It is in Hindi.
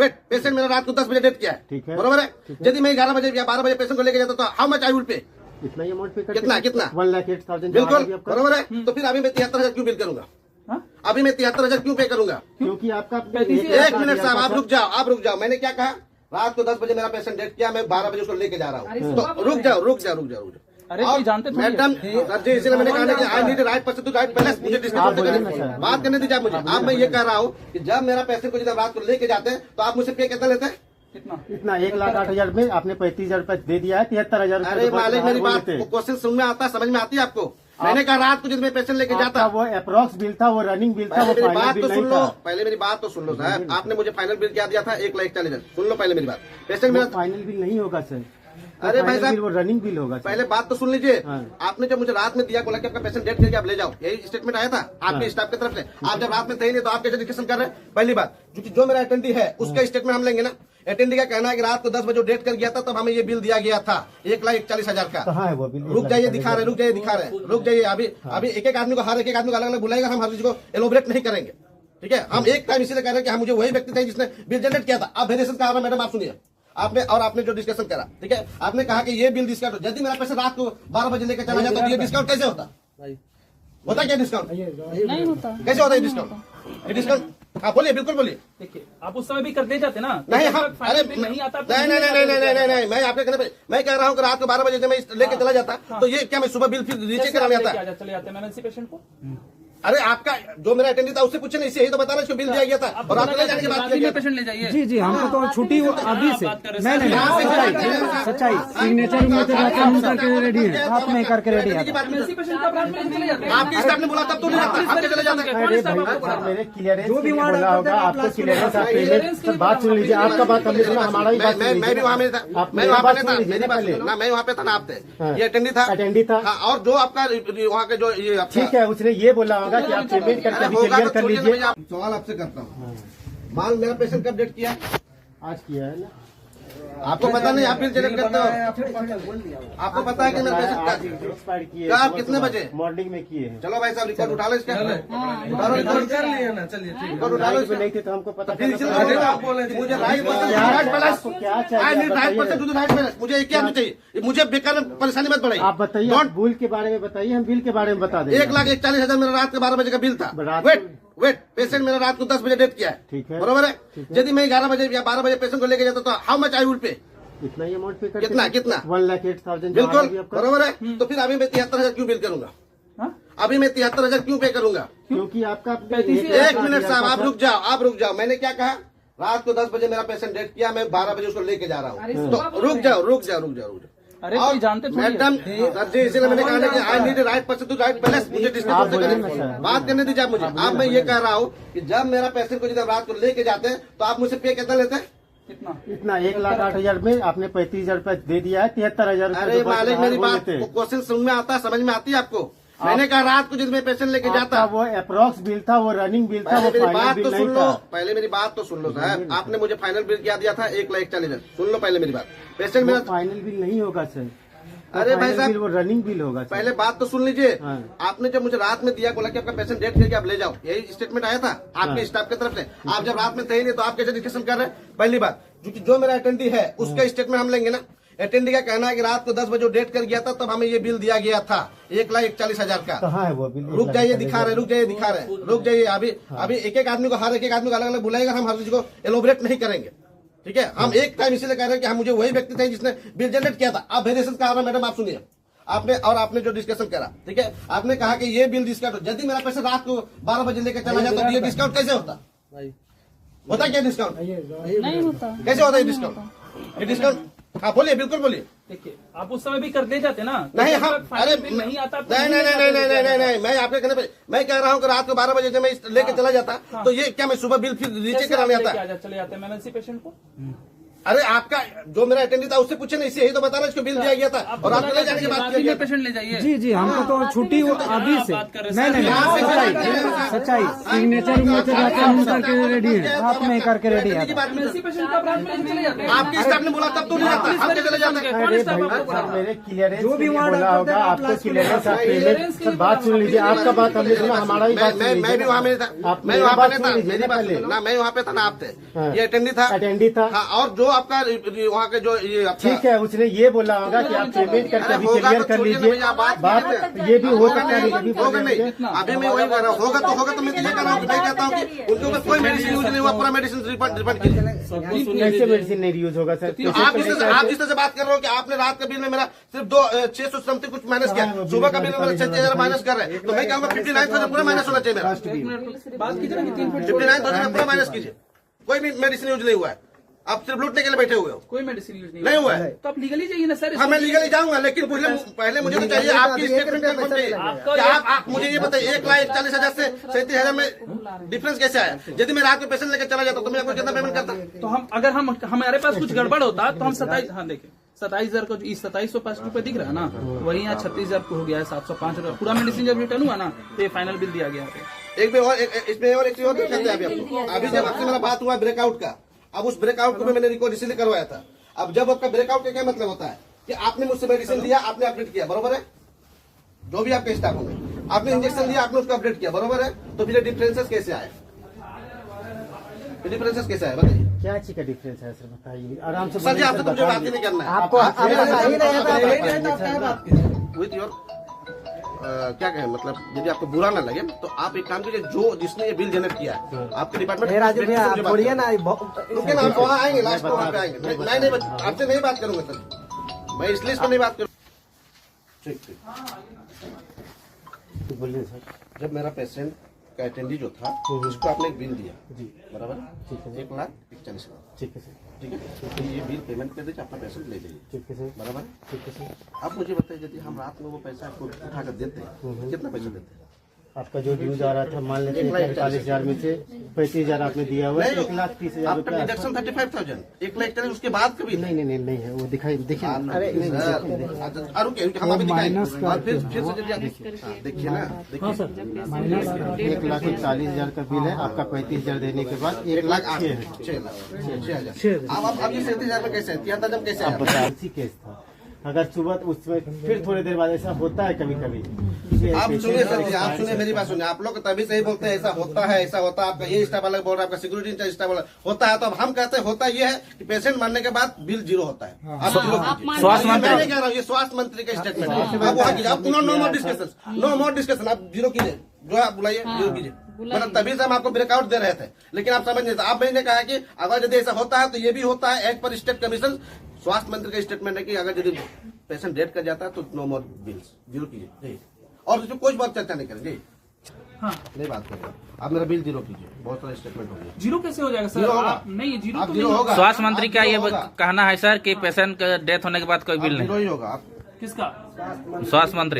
वेट, पेशेंट मेरा रात को 10 बजे डेट किया है, ठीक है, बरोबर है। यदि मैं 11 बजे या 12 बजे पेशेंट को लेके जाता तो how much I will pay, इतना ही अमाउंट पे करते कितना हैं? कितना 1,08,000 बिल्कुल बरोबर है। तो फिर अभी मैं 73,000 क्यों बिल करूंगा? अभी मैं 73,000 क्यों पे करूंगा? क्योंकि आपका एक मिनट साहब, आप रुक जाओ, मैंने क्या कहा? रात को 10 बजे मेरा पेशेंट डेट किया, मैं 12 बजे उसको लेके जा रहा हूँ, तो रुक जाओ। अरे कोई जानते थोड़ी है। मैडम सर जी, इसलिए मैंने कहा कि I need right person to right balance, मुझे डिस्कस बात करने दीजिए आप मुझे। अब मैं ये कह रहा हूँ कि जब मेरा पेशेंट को जब रात को लेके जाते हैं तो आप मुझसे पे कितना लेते हैं? इतना 1,08,000 में आपने 35,000 रुपए दे दिया है, 73,000 अरे मालिक, मेरी बात क्वेश्चन सुन में आता है, समझ में आती है आपको? मैंने कहा रात को जब मैं पेशेंट लेके जाता, वो अप्रॉक्स बिल था, वो रनिंग बिल था, वो मेरी बात फाइनल तो बिल सुन नहीं लो, था। पहले मेरी बात तो सुन लो साहब। आपने मुझे फाइनल बिल क्या दिया था? 1,40,000। सुन लो पहले मेरी बात, पेशेंट मेरा फाइनल बिल नहीं होगा सर। अरे भाई साहब, वो रनिंग बिल होगा सर। पहले बात तो सुन लीजिए। हाँ। आपने जब मुझे रात में दिया, बोला कि आपका पेशेंट डेट करके आप ले जाओ, यही स्टेटमेंट आया था आपके स्टाफ की तरफ से। आप जब रात में थे ही नहीं तो आप कैसे डिस्कशन कर रहे हैं? पहली बात, क्योंकि जो मेरा अटेंडी है उसका स्टेटमेंट हम लेंगे ना। अटेंडी का कहना है कि रात को 10 बजे डेट कर गया था, तब हमें ये बिल दिया गया था 1,41,000 का। कहाँ है वो बिल? रुक जाइए, दिखा रहे। अभी एक आदमी को अलग अलग बुलाएगा, हम हर चीज को एलोबरेट नहीं करेंगे, ठीक है? हम एक टाइम इसीलिए कह रहे हैं कि हम मुझे वही व्यक्ति चाहिए जिसने बिल जनरेट किया था। अब वेरिएशन कहा मैडम, आप सुनिए। आपने जो डिस्कशन करा, ठीक है, आपने कहा कि ये बिल डिस्काउंट, यदि मेरा पैसा रात को 12 बजे लेकर चला जाता तो ये डिस्काउंट कैसे होता? क्या डिस्काउंट नहीं होता। कैसे होता है डिस्काउंट? हाँ बोलिए, बिल्कुल बोलिए। देखिए, आप उस समय भी कर दे जाते ना। नहीं, हाँ, अरे नहीं आता। नहीं, मैं आपके कहने पे मैं कह रहा हूँ कि रात को 12 बजे से मैं लेके चला जाता तो ये क्या मैं सुबह बिल फिर नीचे कराने आता? चले जाते मैंने इसी पेशेंट को। अरे आपका जो मेरा अटेंडी था उससे पूछे नहीं, यही तो बता रहा, इसको बिल दिया गया था और आप ले जाने की बात किया। पेशेंट ले जाइए। जी हमको तो छुट्टी अभी से नहीं सच्चाई सिग्नेचर हम करके रेडी है, आप नहीं करके रेडी है। आपके स्टाफ ने बोला तब तो नहीं जाता, आपके चले जाते। मेरे क्लियरेंस जो भी बोला होगा आपको क्लियरेंस, आप पेमेंट सर बात सुन लीजिए। आपका बात हमने सुना, हमारा भी बात सुन लीजिए। मैं भी वहाँ में था, मैं वहाँ पे था, मेरी बात ना, मैं वहाँ पे था ना, आप थे, ये अटेंडी था। और जो आपका वहाँ के जो ये ठीक है, उसने ये बोला होगा कि आप पेमेंट करके अभी क्लियर कर लीजिए। सवाल आपसे करता हूँ, मान मेरा पेशेंट कब डेट किया? आज किया है ना? आपको पता नहीं, आप बिल जनरेट करते हो, आपको पता है कि मेरा पेशेंट एक्सपायर किए क्या? आप कितने बजे? मॉर्निंग में किए हैं। चलो भाई साहब, रिकॉर्ड उठा लो इसका, उठाओ रिकॉर्ड कर लिए ना, चलिए रिकॉर्ड उठा लो इसका। नहीं थे तो हमको पता मुझे राइट पर्सन, मुझे क्या चाहिए? मुझे बेकार परेशानी मत बढ़ाइए। आप बताइए, बिल के बारे में बताइए, हम बिल के बारे में बता दें। 1,41,000 मेरा रात के 12 बजे का बिल था। वेट, पेशेंट मेरा रात को 10 बजे डेट किया है, ठीक है, बरोबर है। यदि मैं 11 बजे या 12 बजे पेशेंट को लेके जाता तो how much I will pay, इतना ही अमाउंट पे करते कितना हैं? कितना 1,08,000 बिल्कुल बरोबर है। तो फिर अभी मैं 73,000 क्यों बिल करूंगा? अभी मैं 73,000 क्यों पे करूंगा? क्योंकि आपका एक मिनट साहब, आप रुक जाओ, मैंने क्या कहा? रात को 10 बजे मेरा पेशेंट डेट किया, मैं 12 बजे उसको लेके जा रहा हूँ, तो रुक जाओ। अरे कोई जानते थोड़ी है। मैडम सर जी, इसलिए मैंने कहा कि I need right person to right balance, मुझे डिस्कस बात करने दीजिए आप मुझे। अब मैं ये कह रहा हूँ कि जब मेरा पेशेंट को जब रात को लेके जाते हैं तो आप मुझसे पे कितना लेते हैं? इतना 1,08,000 में आपने 35,000 रुपए दे दिया है, 73,000 अरे मालिक, मेरी बात क्वेश्चन सुन में आता है, समझ में आती है आपको? मैंने कहा रात को जिसमें पेशेंट लेके जाता, वो अप्रॉक्स बिल था, वो रनिंग बिल था, वो फाइनल बिल नहीं था। पहले मेरी बात तो सुन लो साहब, आपने मुझे फाइनल बिल क्या दिया था? 1,41,000। सुन लो पहले मेरी बात, पेशेंट मेरा फाइनल बिल नहीं होगा सर। अरे भाई साहब, वो रनिंग बिल होगा। पहले बात तो सुन लीजिए। आपने जब मुझे रात में दिया, बोला कि आपका पेशेंट डेट करके आप ले जाओ, यही स्टेटमेंट आया था आपके स्टाफ की तरफ से। आप जब रात में थे ही नहीं तो आप कैसे डिस्कशन कर रहे हैं? पहली बात, क्योंकि जो मेरा अटेंडी है उसका स्टेटमेंट हम लेंगे ना। अटेंडी का कहना है कि रात को 10 बजे डेट कर गया था, तब हमें ये बिल दिया गया था 1,41,000 का। कहाँ है वो बिल? रुक जाइए, दिखा रहे। अभी एक आदमी को अलग अलग बुलाएगा, हम हर चीज को एलोबरेट नहीं करेंगे, ठीक है? हम एक टाइम इसीलिए कह रहे हैं कि हम मुझे वही व्यक्ति चाहिए जिसने बिल जनरेट किया था। अब वेरिएशन कहा मैडम, आप सुनिए। आपने जो डिस्कशन करा, ठीक है, आपने कहा कि ये बिल डिस्काउंट, यदि मेरा पैसा रात को 12 बजे लेकर चला जाता तो ये डिस्काउंट कैसे होता? क्या डिस्काउंट नहीं होता। कैसे होता है डिस्काउंट? ये डिस्काउंट, हाँ बोलिए, बिल्कुल बोलिए। देखिए, आप उस समय भी कर दे जाते ना। नहीं, हाँ, अरे नहीं आता। नहीं, मैं आपके कहने पे मैं कह रहा हूँ कि रात को 12 बजे से मैं लेके चला जाता तो ये क्या मैं सुबह बिल फिर नीचे कराने आता? चले जाते मैंने इसी पेशेंट को। अरे आपका जो मेरा अटेंडी था उससे पूछे ना, इससे यही तो बता रहा इसको बिल दिया गया था और आपको ले जाने की बात किया गया। पेशेंट ले जाइए। जी जी, हमको तो छुट्टी अभी से। नहीं, सच्चाई सिग्नेचर उग्नेचर जाके हम करके रेडी है, आप नहीं करके रेडी है। पेशेंट का अपराध में चले जाते हैं। आपके स्टाफ ने बोला तब तो नहीं जाता, हम चले जाते हैं। कौन स्टाफ आपको बोला? मेरे क्लियरेंस जो भी के लिए वहाँ बोला होगा, आपको क्लियरेंस आप पेमेंट सब बात सुन लीजिए। आपका बात हमने सुना, हमारा भी बात सुन लीजिए। मैं भी वहाँ में था, आप मैं मेरी वहाँ बात पे सुन था, लीजिए मेरी बात पहले। सुनो ना, मैं वहाँ पे था ना, आप थे, हाँ। ये अटेंडी था, अटेंडी था। हाँ, और जो आपका वहाँ के जो ये आपका ठीक है, उसने ये बोला होगा कि आप पेमेंट करके अभी होगा क्लियर तो कर छोड़िए ना लीजिए। भैया, बात ये भी हो सकता है, ये भी होगा बोल नहीं, दीजिए। अभी मैं वही कर रहा हूँ, होगा तो मैं ये कर रहा हूँ, मैं कहता हूँ कि उनके ऊपर कोई मेडिसिन यूज नहीं हुआ, पूरा मेडिसिन रिफंड कीजिए। कैसे मेडिसिन नहीं यूज होगा सर? तो आप जिस तरह से बात कर रहे हो कि आपने रात का बिल में मेरा सिर्फ 600 समथिंग कुछ माइनस किया, सुबह का बिल में मेरा 6000 माइनस कर रहे हैं, तो मैं कहूँगा 59,000 पूरा माइनस होना चाहिए मेरा। बात कीजिए ना कि 3 फीट 59,000 पूरा माइनस कीजिए। कोई भी मेडिसिन यूज नहीं हुआ है, आप सिर्फ लूटने के लिए बैठे हुए हो। कोई मेडिसिन यूज नहीं हुआ है तो आप लीगली जाइए ना सर। हाँ, मैं लीगली जाऊंगा, लेकिन पहले मुझे तो चाहिए आपकी स्टेटमेंट कौन चाहिए। आप मुझे ये बताइए, 1,40,000 से 37,000 में डिफरेंस कैसे आया? यदि मैं रात को पेशेंट लेकर चला जाता तो मैं आपको कितना पेमेंट करता? तो हम अगर हमारे पास कुछ गड़बड़ होता तो हम 27, हाँ देखिए 27,000 को 2705 रुपए दिख रहा है ना, वही यहाँ 36,000 को हो गया है 705 रुपए। पूरा मेडिसिन जब रिटर्न हुआ ना तो ये फाइनल बिल दिया गया है। एक भी और इसमें और एक चीज और देख सकते हैं अभी आपको। अभी जब आपसे मेरा बात हुआ ब्रेकआउट का, अब उस ब्रेकआउट को भी मैंने रिकॉर्ड इसीलिए करवाया था। अब जब आपका ब्रेकआउट का क्या मतलब होता है कि आपने मुझसे मेडिसिन दिया, आपने अपडेट किया, बरोबर है? जो भी आपके स्टाफ होंगे, आपने इंजेक्शन दिया, आपने उसको अपडेट किया, बरोबर है? तो फिर डिफरेंसेस कैसे आए? डिफरेंसेस कैसे आए बताइए क्या चीज का डिफरेंस है सर? बताइए आराम से। सर जी, आपसे तो मुझे बात ही नहीं करना है। आपको विथ योर क्या कहें, मतलब यदि आपको बुरा ना लगे तो आप एक काम कीजिए, जो जिसने ये बिल जनरेट किया है आपके डिपार्टमेंट छोड़िए ना, रुकिए ना, आप वहाँ आएंगे, लास्ट में वहाँ पे आएंगे। नहीं आपसे नहीं बात करूंगा सर, मैं इसलिए इसमें नहीं बात करूँ। ठीक बोलिए सर। जब मेरा पेशेंट का अटेंडी जो था उसको आपने एक बिल दिया जी बराबर, ठीक है, 1,41,000, ठीक है सर, ठीक है, तो ये बिल पेमेंट कर दीजिए, अपना पेशेंट ले जाइए, ठीक है सर, बराबर। ठीक है सर। आप मुझे बताइए, यदि हम रात में वो पैसा आपको उठाकर देते हैं, कितना पैसा देते हैं? आपका जो ड्यूज आ रहा था मान लेते 1,40,000 में से 35,000 आपने दिया हुआ है, 1,30,000 आपका रुपया। डिडक्शन 35,000, 1,41,000 उसके बाद कभी नहीं है, वो दिखाई देखिए। अरे हम अभी दिखाएंगे और फिर से जल्दी देखिए ना, देखिए 1,40,000 का बिल है आपका, 35,000 देने के बाद 1,06,000। अब ये 37,000 में कैसे है? 73,000 कैसे आप है? बता इसी केस था। अगर सुबह उसमें फिर थोड़ी देर बाद ऐसा होता है कभी कभी। आप सुनिए सर जी, आप सुनिए मेरी बात सुनिए। आप लोग तभी से ही बोलते हैं ऐसा होता है, ऐसा होता है। आपका ये स्टाफ अलग बोल रहा है, आपका सिक्योरिटी स्टाफ अलग होता है। तो अब हम कहते हैं होता ये है कि पेशेंट मरने के बाद बिल जीरो होता है। स्वास्थ्य मंत्री, मैं नहीं कह रहा हूँ, ये स्वास्थ्य मंत्री का स्टेटमेंट है। आप वहाँ कीजिए, आप नो मोर डिस्कशन, आप जीरो कीजिए, जो आप बुलाइए जीरो कीजिए। मतलब तभी से हम आपको ब्रेकआउट दे रहे थे, लेकिन आप समझ नहीं थे। आप मैंने कहा कि अगर यदि ऐसा होता है तो ये भी होता है एज पर स्टेट कमीशन। स्वास्थ्य मंत्री का स्टेटमेंट है कि अगर यदि पेशेंट डेथ कर जाता है तो नो मोर बिल्स, जीरो कीजिए। और उसमें कोई बात चर्चा नहीं करेंगे, हाँ नहीं बात करेंगे। आप मेरा बिल जीरो कीजिए, बहुत सारा स्टेटमेंट हो गया। जीरो कैसे हो जाएगा सर? जीरो होगा। नहीं जीरो आप तो जीरो नहीं होगा। स्वास्थ्य मंत्री का ये आप जीरो होगा। कहना है सर कि पेशेंट का डेथ होने के बाद कोई बिल जीरो नहीं। ही होगा। आप किसका? स्वास्थ्य मंत्री